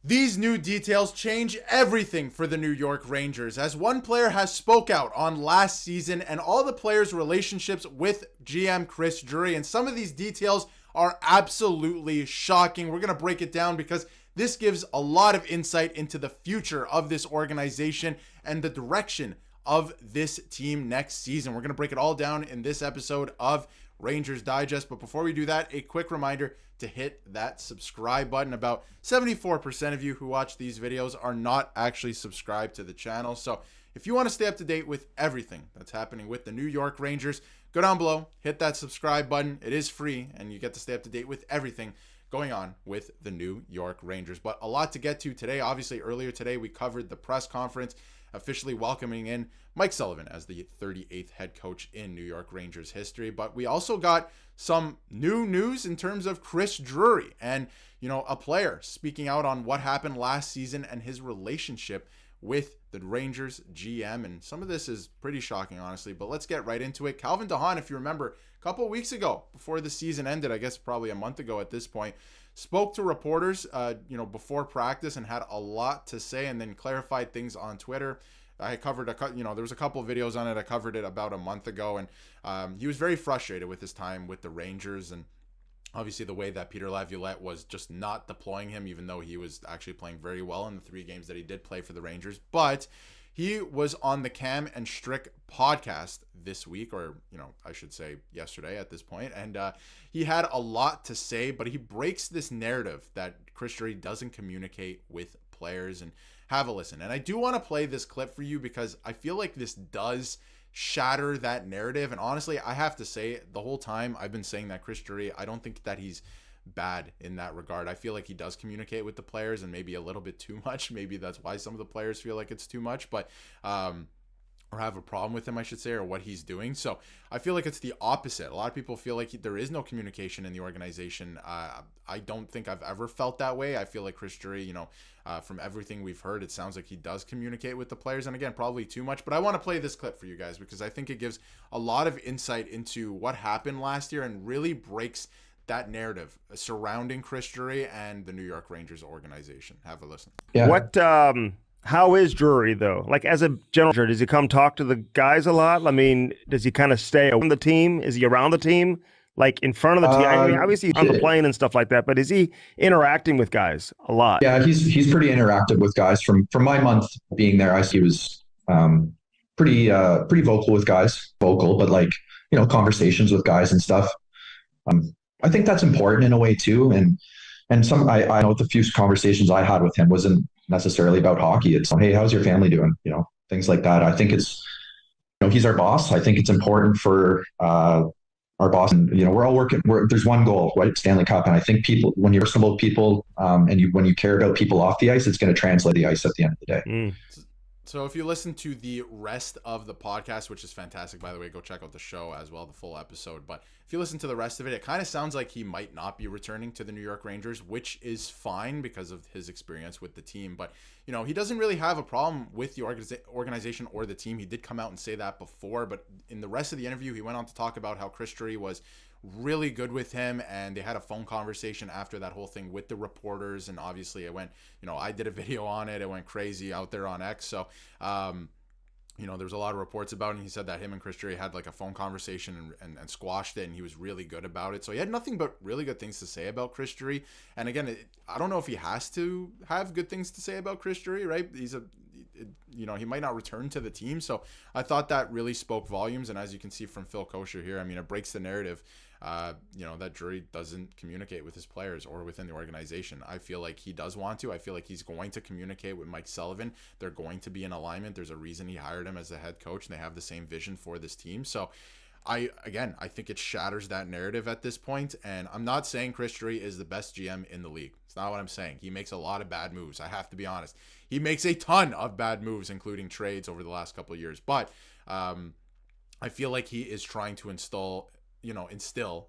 These new details change everything for the New York Rangers, as one player has spoke out on last season and all the players' relationships with GM Chris Drury, and some of these details are absolutely shocking. We're going to break it down because this gives a lot of insight into the future of this organization and the direction of this team next season. We're going to break it all down in this episode of Rangers Digest, but before we do that, a quick reminder to hit that subscribe button. About 74% of you who watch these videos are not actually subscribed to the channel, so if you want to stay up to date with everything that's happening with the New York Rangers, go down below, hit that subscribe button. It is free, and you get to stay up to date with everything going on with the New York Rangers. But a lot to get to today. Obviously, earlier today, we covered the press conference officially welcoming in Mike Sullivan as the 38th head coach in New York Rangers history. But we also got some new news in terms of Chris Drury and, a player speaking out on what happened last season and his relationship with the Rangers GM. And some of this is pretty shocking, honestly, but let's get right into it. Calvin DeHaan, if you remember, a couple of weeks ago before the season ended, I guess probably a month ago at this point, spoke to reporters, before practice and had a lot to say, and then clarified things on Twitter. I covered there was a couple of videos on it. I covered it about a month ago, and he was very frustrated with his time with the Rangers, and obviously the way that Peter Laviolette was just not deploying him, even though he was actually playing very well in the 3 games that he did play for the Rangers. But he was on the Cam and Strick podcast this week, or, I should say yesterday at this point. And he had a lot to say, but he breaks this narrative that Chris Drury doesn't communicate with players. And have a listen. And I do want to play this clip for you because I feel like this does shatter that narrative. And honestly, I have to say, the whole time I've been saying that Chris Drury, I don't think that he's bad in that regard. I feel like he does communicate with the players, and maybe a little bit too much. Maybe that's why some of the players feel like it's too much, but or have a problem with him, I should say, or what he's doing. So I feel like it's the opposite. A lot of people feel like there is no communication in the organization. I don't think I've ever felt that way. I feel like Chris Drury, from everything we've heard, it sounds like he does communicate with the players. And again, probably too much, but I want to play this clip for you guys because I think it gives a lot of insight into what happened last year and really breaks that narrative surrounding Chris Drury and the New York Rangers organization. Have a listen. Yeah. How is Drury, though? Like, as a general manager, does he come talk to the guys a lot? I mean, does he kind of stay on the team? Is he around the team? Like, in front of the team? I mean, obviously, he's on the plane and stuff like that, but is he interacting with guys a lot? Yeah, he's pretty interactive with guys. From my month being there, I see he was pretty vocal with guys. Vocal, but conversations with guys and stuff. I think that's important in a way, too. And some I know the few conversations I had with him wasn't necessarily about hockey. It's, hey, how's your family doing? Things like that. I think it's, he's our boss. I think it's important for our boss, and we're all working. There's one goal, right? Stanley Cup. And I think when you're personal about people, and when you care about people off the ice, it's going to translate the ice at the end of the day. So if you listen to the rest of the podcast, which is fantastic, by the way, go check out the show as well, the full episode. But if you listen to the rest of it, it kind of sounds like he might not be returning to the New York Rangers, which is fine because of his experience with the team. But, he doesn't really have a problem with the organization or the team. He did come out and say that before. But in the rest of the interview, he went on to talk about how Chris Drury was really good with him, and they had a phone conversation after that whole thing with the reporters, and obviously it went, I did a video on it, went crazy out there on X. So there was a lot of reports about it, and he said that him and Chris Drury had like a phone conversation and squashed it, and he was really good about it. So he had nothing but really good things to say about Chris Drury. And again, I don't know if he has to have good things to say about Chris Drury, right? He might not return to the team. So I thought that really spoke volumes. And as you can see from Phil Kosher here, it breaks the narrative, that Drury doesn't communicate with his players or within the organization. I feel like he does want to. I feel like he's going to communicate with Mike Sullivan. They're going to be in alignment. There's a reason he hired him as the head coach, and they have the same vision for this team. So I think it shatters that narrative at this point. And I'm not saying Chris Drury is the best GM in the league. It's not what I'm saying. He makes a lot of bad moves. I have to be honest. He makes a ton of bad moves, including trades over the last couple of years. But I feel like he is trying to instill,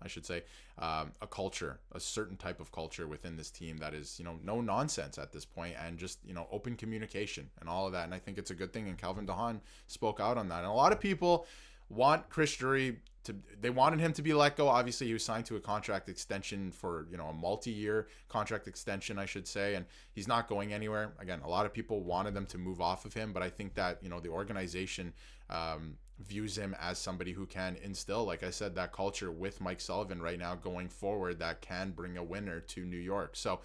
I should say, a culture, a certain type of culture within this team that is, no nonsense at this point, and just, open communication and all of that. And I think it's a good thing. And Calvin DeHaan spoke out on that. And a lot of people want Chris Drury they wanted him to be let go. Obviously, he was signed to a contract extension for, a multi-year contract extension, I should say, and he's not going anywhere. Again, a lot of people wanted them to move off of him, but I think that, the organization views him as somebody who can instill, like I said, that culture with Mike Sullivan right now going forward that can bring a winner to New York. So,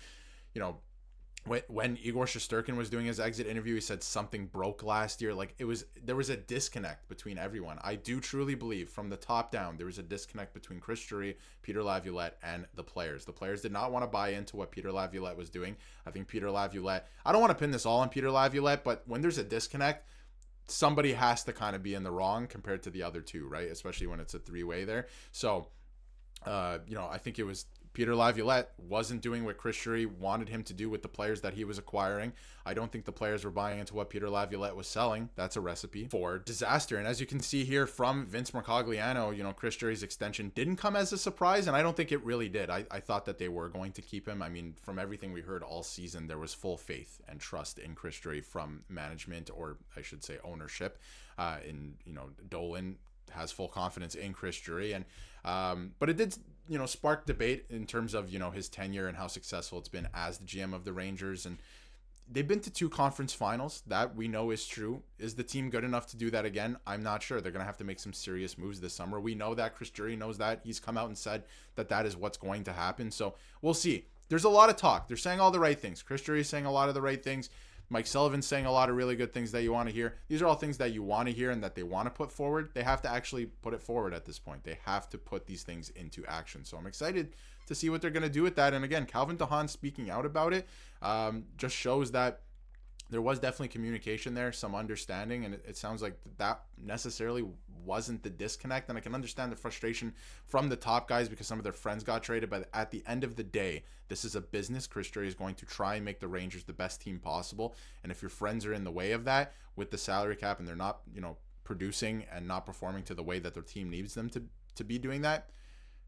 when Igor Shesterkin was doing his exit interview, he said something broke last year. Like, there was a disconnect between everyone. I do truly believe from the top down, there was a disconnect between Chris Drury, Peter Laviolette, and the players. The players did not want to buy into what Peter Laviolette was doing. I think Peter Laviolette, I don't want to pin this all on Peter Laviolette, but when there's a disconnect, somebody has to kind of be in the wrong compared to the other two, right? Especially when it's a three-way there. So, I think it was Peter Laviolette wasn't doing what Chris Drury wanted him to do with the players that he was acquiring. I don't think the players were buying into what Peter Laviolette was selling. That's a recipe for disaster. And as you can see here from Vince Mercogliano, Chris Drury's extension didn't come as a surprise, and I don't think it really did. I thought that they were going to keep him. I mean, from everything we heard all season, there was full faith and trust in Chris Drury from management, or I should say ownership. Dolan has full confidence in Chris Drury, and but it did spark debate in terms of his tenure and how successful it's been as the GM of the Rangers. And they've been to 2 conference finals. That we know is true. Is the team good enough to do that again? I'm not sure. They're gonna have to make some serious moves this summer. We know that. Chris Drury knows that. He's come out and said that is what's going to happen. So we'll see. There's a lot of talk. They're saying all the right things. Chris Drury is saying a lot of the right things. Mike Sullivan's saying a lot of really good things that you want to hear. These are all things that you want to hear and that they want to put forward. They have to actually put it forward at this point. They have to put these things into action. So I'm excited to see what they're going to do with that. And again, Calvin DeHaan speaking out about it just shows that there was definitely communication there, some understanding, and it sounds like that necessarily wasn't the disconnect. And I can understand the frustration from the top guys because some of their friends got traded, but at the end of the day, this is a business. Chris Drury is going to try and make the Rangers the best team possible, and if your friends are in the way of that with the salary cap and they're not, producing and not performing to the way that their team needs them to be doing that,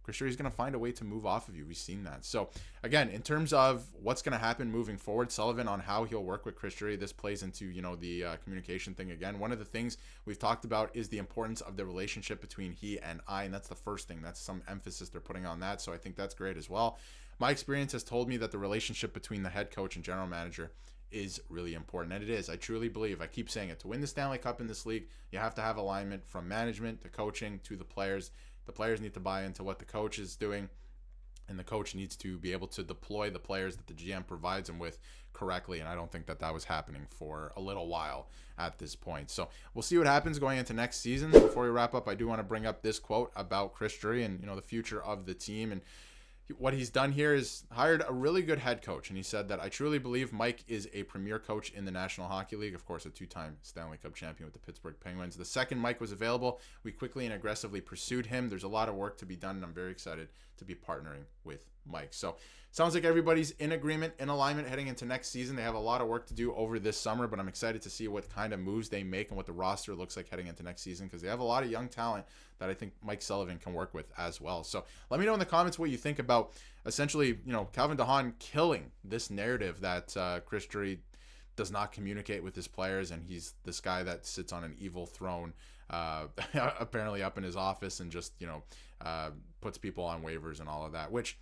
Chris Drury is going to find a way to move off of you. We've seen that. So again, in terms of what's going to happen moving forward, Sullivan on how he'll work with Chris Drury, this plays into, the communication thing again. One of the things we've talked about is the importance of the relationship between he and I, and that's the first thing. That's some emphasis they're putting on that. So I think that's great as well. My experience has told me that the relationship between the head coach and general manager is really important. And it is. I truly believe, I keep saying it, to win the Stanley Cup in this league, you have to have alignment from management to coaching to the players. The players need to buy into what the coach is doing, and the coach needs to be able to deploy the players that the GM provides him with correctly. And I don't think that was happening for a little while at this point. So we'll see what happens going into next season. Before we wrap up, I do want to bring up this quote about Chris Drury and, the future of the team. And what he's done here is hired a really good head coach. And he said that I truly believe Mike is a premier coach in the National Hockey League. Of course, a 2-time Stanley Cup champion with the Pittsburgh Penguins. The second Mike was available, we quickly and aggressively pursued him. There's a lot of work to be done, and I'm very excited to be partnering with Mike. So sounds like everybody's in agreement, in alignment heading into next season. They have a lot of work to do over this summer, but I'm excited to see what kind of moves they make and what the roster looks like heading into next season, because they have a lot of young talent that I think Mike Sullivan can work with as well. So let me know in the comments what you think about essentially, Calvin DeHaan killing this narrative that Chris Drury does not communicate with his players, and he's this guy that sits on an evil throne apparently up in his office and just, puts people on waivers and all of that. Which,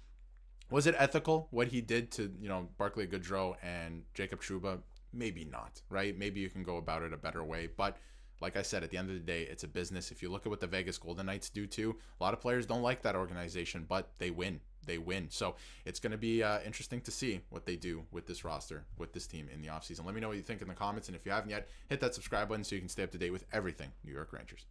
was it ethical what he did to, Barclay Goodrow and Jacob Trouba? Maybe not, right? Maybe you can go about it a better way. But like I said, at the end of the day, it's a business. If you look at what the Vegas Golden Knights do too, a lot of players don't like that organization, but they win. They win. So it's going to be interesting to see what they do with this roster, with this team in the offseason. Let me know what you think in the comments. And if you haven't yet, hit that subscribe button so you can stay up to date with everything New York Rangers.